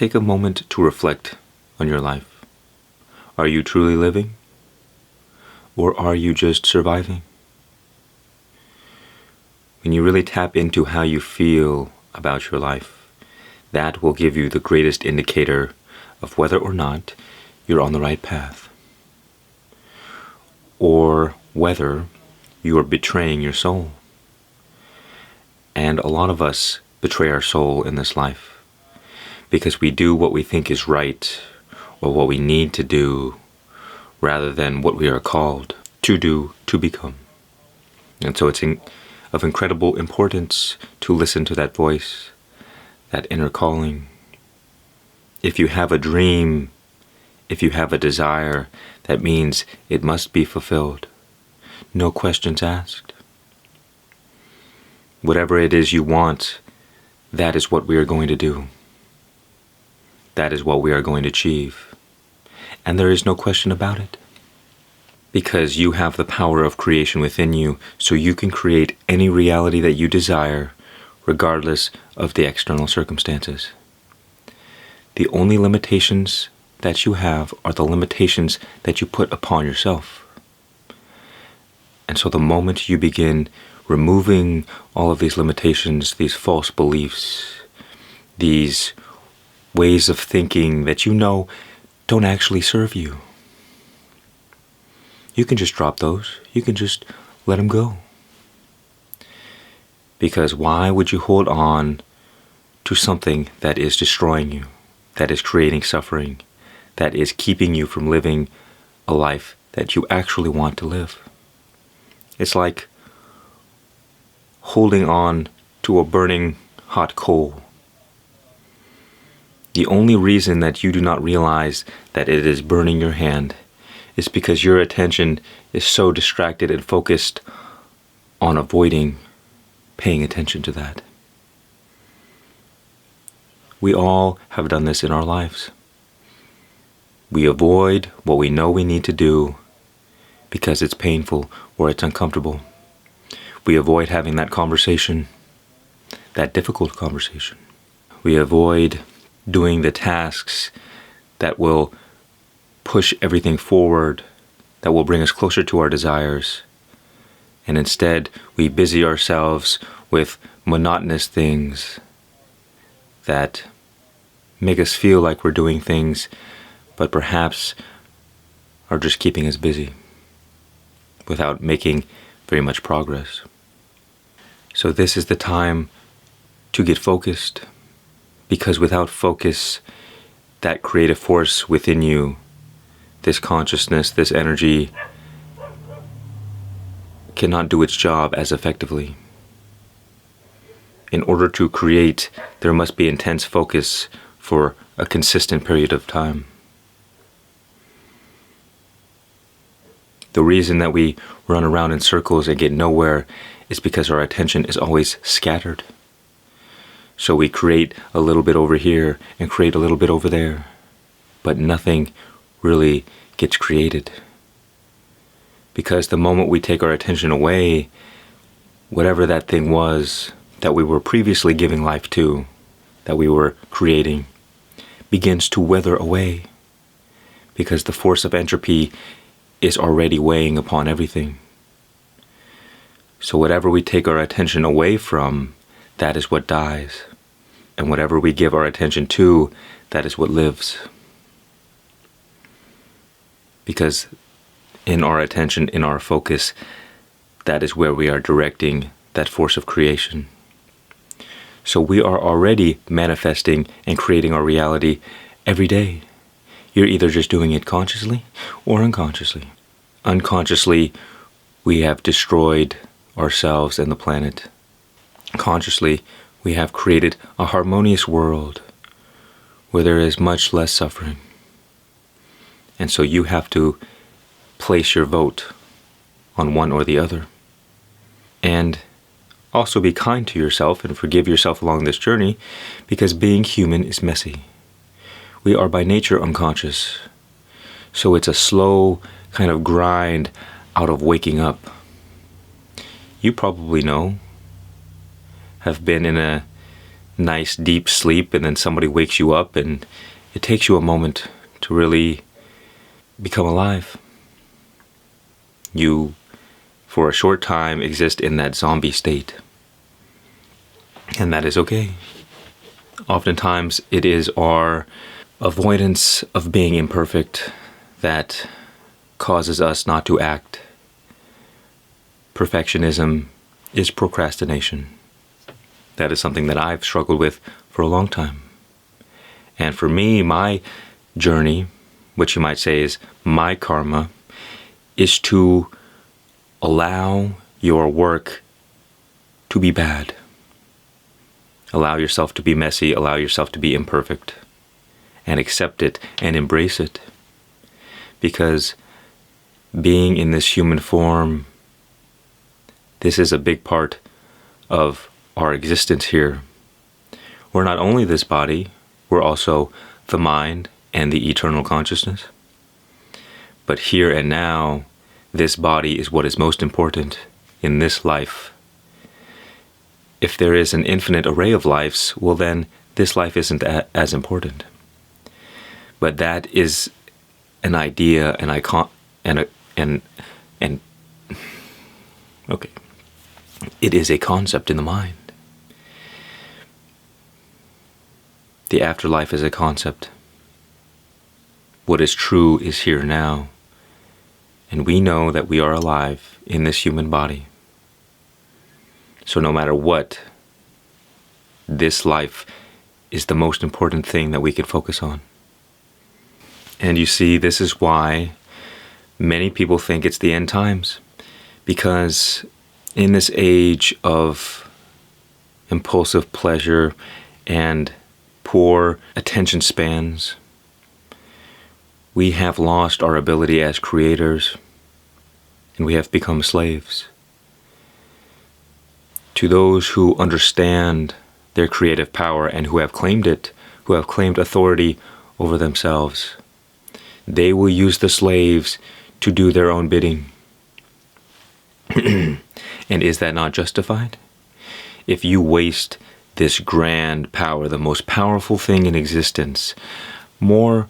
take a moment to reflect on your life. Are you truly living? Or are you just surviving? When you really tap into how you feel about your life, that will give you the greatest indicator of whether or not you're on the right path, or whether you are betraying your soul. And a lot of us betray our soul in this life because we do what we think is right or what we need to do rather than what we are called to do, to become. And so it's of incredible importance to listen to that voice, that inner calling. If you have a dream, if you have a desire, that means it must be fulfilled. No questions asked. Whatever it is you want, that is what we are going to do. That is what we are going to achieve. And there is no question about it. Because you have the power of creation within you, so you can create any reality that you desire, regardless of the external circumstances. The only limitations that you have are the limitations that you put upon yourself. And so the moment you begin removing all of these limitations, these false beliefs, these ways of thinking that you know don't actually serve you, you can just drop those. You can just let them go. Because why would you hold on to something that is destroying you, that is creating suffering, that is keeping you from living a life that you actually want to live? It's like holding on to a burning hot coal. The only reason that you do not realize that it is burning your hand is because your attention is so distracted and focused on avoiding paying attention to that. We all have done this in our lives. We avoid what we know we need to do because it's painful or it's uncomfortable. We avoid having that conversation, that difficult conversation. We avoid doing the tasks that will push everything forward, that will bring us closer to our desires. And instead, we busy ourselves with monotonous things that make us feel like we're doing things, but perhaps are just keeping us busy without making very much progress. So this is the time to get focused, because without focus, that creative force within you, this consciousness, this energy, cannot do its job as effectively. In order to create, there must be intense focus for a consistent period of time. The reason that we run around in circles and get nowhere is because our attention is always scattered. So we create a little bit over here and create a little bit over there, but nothing really gets created. Because the moment we take our attention away, whatever that thing was that we were previously giving life to, that we were creating, begins to wither away. Because the force of entropy is already weighing upon everything. So whatever we take our attention away from, that is what dies. And whatever we give our attention to, that is what lives. Because in our attention, in our focus, that is where we are directing that force of creation. So we are already manifesting and creating our reality every day. You're either just doing it consciously or unconsciously. Unconsciously, we have destroyed ourselves and the planet. Consciously, we have created a harmonious world where there is much less suffering. And so you have to place your vote on one or the other. And also be kind to yourself and forgive yourself along this journey, because being human is messy. We are by nature unconscious. So it's a slow kind of grind out of waking up. You probably know, have been in a nice deep sleep, and then somebody wakes you up, and it takes you a moment to really become alive. You, for a short time, exist in that zombie state. And that is okay. Oftentimes, it is our avoidance of being imperfect that causes us not to act. Perfectionism is procrastination. That is something that I've struggled with for a long time. And for me, my journey, which you might say is my karma, is to allow your work to be bad. Allow yourself to be messy, allow yourself to be imperfect, and accept it and embrace it. Because being in this human form, this is a big part of our existence here. We're not only this body, we're also the mind and the eternal consciousness. But here and now, this body is what is most important in this life. If there is an infinite array of lives, well then, this life isn't as important. But that is an idea, an icon, and okay. It is a concept in the mind. The afterlife is a concept. What is true is here now. And we know that we are alive in this human body. So no matter what, this life is the most important thing that we can focus on. And you see, this is why many people think it's the end times. Because in this age of impulsive pleasure and poor attention spans, we have lost our ability as creators, and we have become slaves. To those who understand their creative power and who have claimed it, who have claimed authority over themselves, they will use the slaves to do their own bidding. And is that not justified? If you waste this grand power, the most powerful thing in existence, more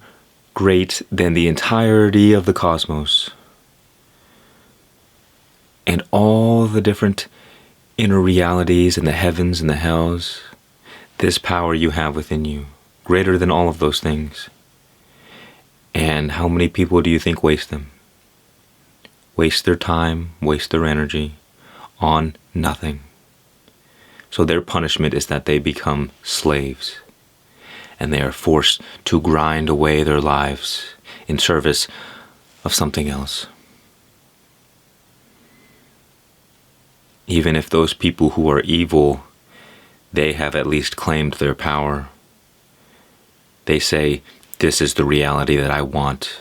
great than the entirety of the cosmos, and all the different inner realities and the heavens and the hells, this power you have within you, greater than all of those things. And how many people do you think waste them? Waste their time, waste their energy on nothing. So their punishment is that they become slaves, and they are forced to grind away their lives in service of something else. Even if those people who are evil, they have at least claimed their power. They say, this is the reality that I want,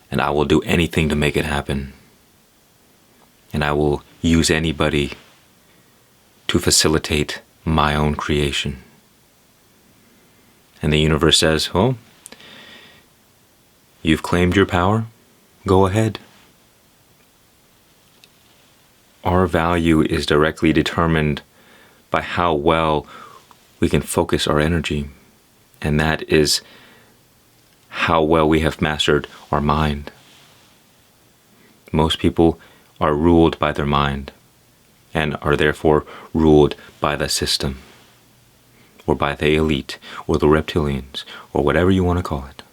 and I will do anything to make it happen. And I will use anybody to facilitate my own creation. And the universe says, well, you've claimed your power, go ahead. Our value is directly determined by how well we can focus our energy. And that is how well we have mastered our mind. Most people are ruled by their mind and are therefore ruled by the system, or by the elite, or the reptilians, or whatever you want to call it.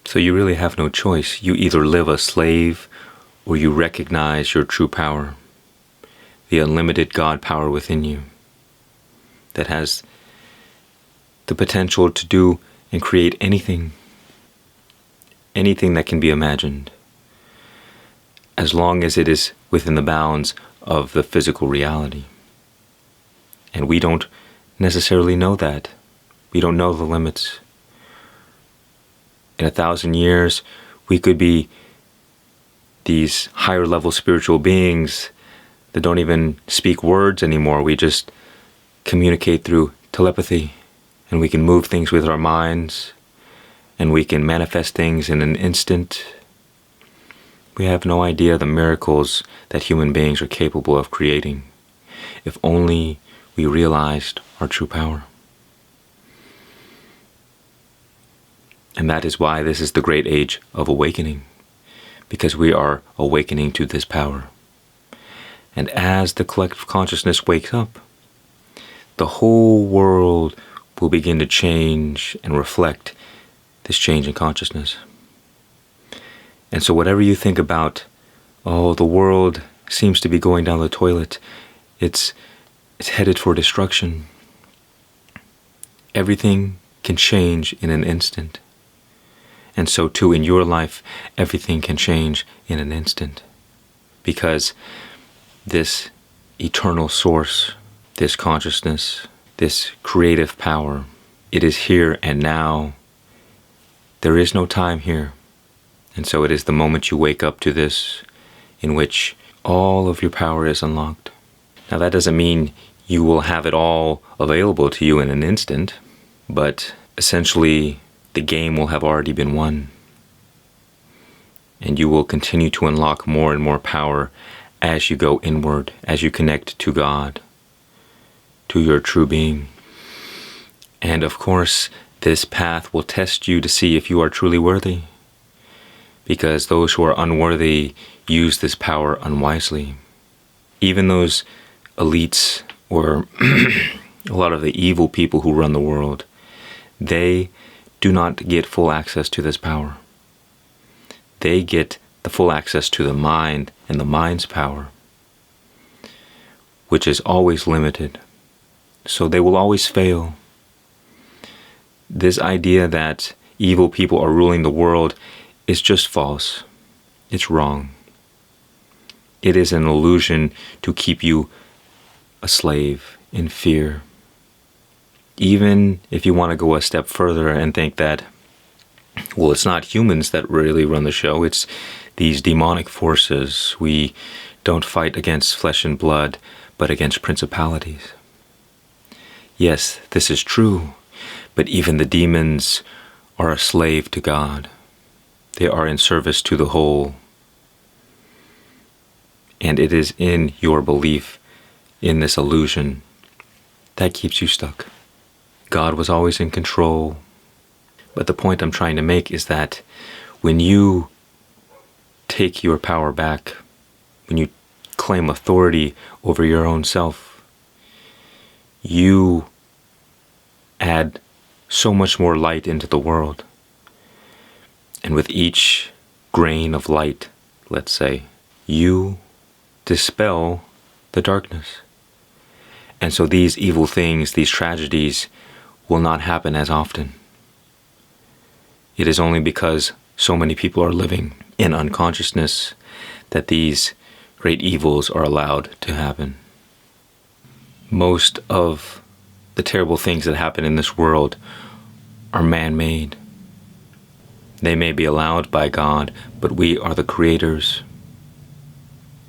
So you really have no choice. You either live a slave, or you recognize your true power, the unlimited God power within you that has the potential to do and create anything that can be imagined, as long as it is within the bounds of the physical reality. And we don't necessarily know that. We don't know the limits. In 1,000 years, we could be these higher level spiritual beings that don't even speak words anymore. We just communicate through telepathy, and we can move things with our minds, and we can manifest things in an instant. We have no idea the miracles that human beings are capable of creating. If only we realized our true power. And that is why this is the great age of awakening, because we are awakening to this power. And as the collective consciousness wakes up, the whole world will begin to change and reflect this change in consciousness. And so whatever you think about, oh, the world seems to be going down the toilet, it's headed for destruction. Everything can change in an instant. And so too in your life, everything can change in an instant. Because this eternal source, this consciousness, this creative power, it is here and now. There is no time here. And so it is the moment you wake up to this in which all of your power is unlocked. Now that doesn't mean you will have it all available to you in an instant, but essentially the game will have already been won. And you will continue to unlock more and more power as you go inward, as you connect to God, to your true being. And of course, this path will test you to see if you are truly worthy, because those who are unworthy use this power unwisely. Even those elites or a lot of the evil people who run the world, they do not get full access to this power. They get the full access to the mind and the mind's power, which is always limited. So they will always fail. This idea that evil people are ruling the world is just false. It's wrong. It is an illusion to keep you a slave in fear. Even if you want to go a step further and think that, well, it's not humans that really run the show, it's these demonic forces. We don't fight against flesh and blood, but against principalities. Yes, this is true, but even the demons are a slave to God. They are in service to the whole. And it is in your belief in this illusion that keeps you stuck. God was always in control. But the point I'm trying to make is that when you take your power back, when you claim authority over your own self, you add so much more light into the world. And with each grain of light, let's say, you dispel the darkness. And so these evil things, these tragedies, will not happen as often. It is only because so many people are living in unconsciousness that these great evils are allowed to happen. Most of the terrible things that happen in this world are man-made. They may be allowed by God, but we are the creators.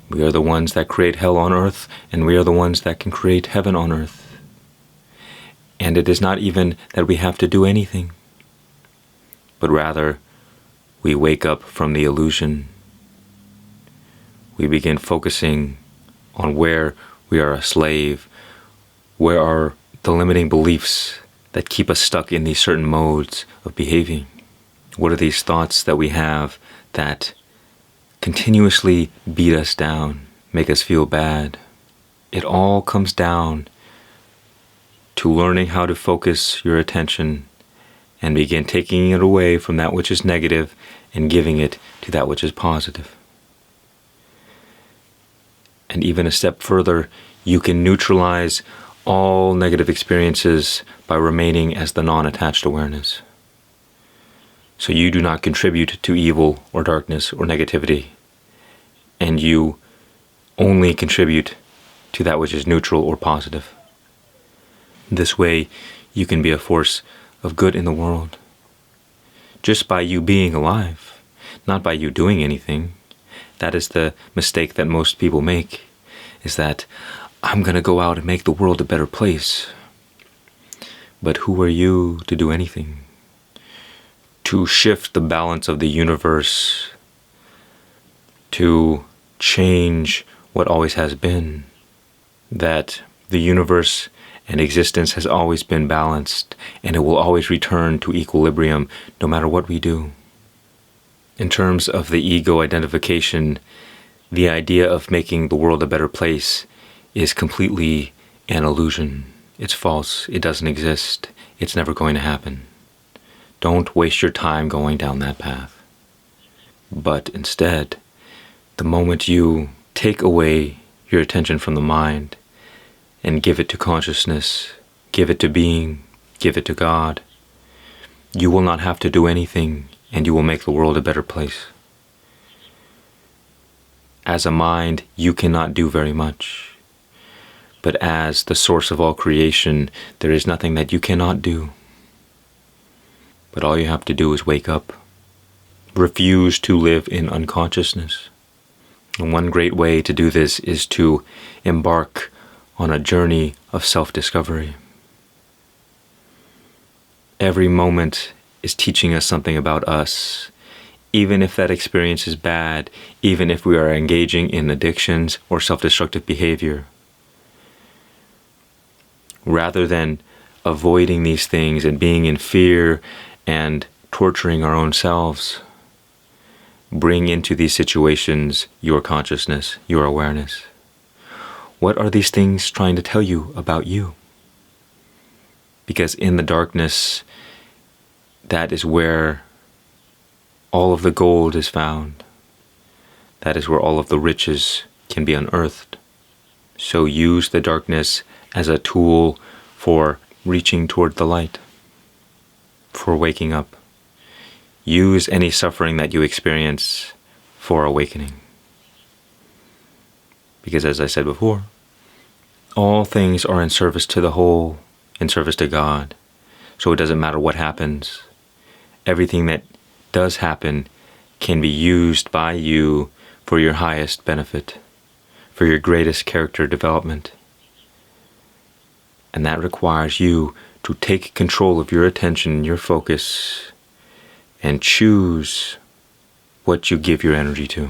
We are the ones that create hell on earth, and we are the ones that can create heaven on earth. And it is not even that we have to do anything, but rather we wake up from the illusion. We begin focusing on where we are a slave, where are the limiting beliefs that keep us stuck in these certain modes of behaving. What are these thoughts that we have that continuously beat us down, make us feel bad? It all comes down to learning how to focus your attention and begin taking it away from that which is negative and giving it to that which is positive. And even a step further, you can neutralize all negative experiences by remaining as the non-attached awareness. So you do not contribute to evil or darkness or negativity, and you only contribute to that which is neutral or positive. This way, you can be a force of good in the world, just by you being alive, not by you doing anything. That is the mistake that most people make, is that I'm going to go out and make the world a better place. But who are you to do anything? To shift the balance of the universe, to change what always has been, that the universe And existence has always been balanced, and it will always return to equilibrium no matter what we do. In terms of the ego identification, the idea of making the world a better place is completely an illusion. It's false. It doesn't exist. It's never going to happen. Don't waste your time going down that path. But instead, the moment you take away your attention from the mind and give it to consciousness, give it to being, give it to God, you will not have to do anything, and you will make the world a better place. As a mind, you cannot do very much. But as the source of all creation, there is nothing that you cannot do. But all you have to do is wake up. Refuse to live in unconsciousness. And one great way to do this is to embark on a journey of self-discovery. Every moment is teaching us something about us, even if that experience is bad, even if we are engaging in addictions or self-destructive behavior. Rather than avoiding these things and being in fear and torturing our own selves, bring into these situations your consciousness, your awareness. What are these things trying to tell you about you? Because in the darkness, that is where all of the gold is found. That is where all of the riches can be unearthed. So use the darkness as a tool for reaching toward the light, for waking up. Use any suffering that you experience for awakening. Because as I said before, all things are in service to the whole, in service to God. So it doesn't matter what happens. Everything that does happen can be used by you for your highest benefit, for your greatest character development. And that requires you to take control of your attention, your focus, and choose what you give your energy to.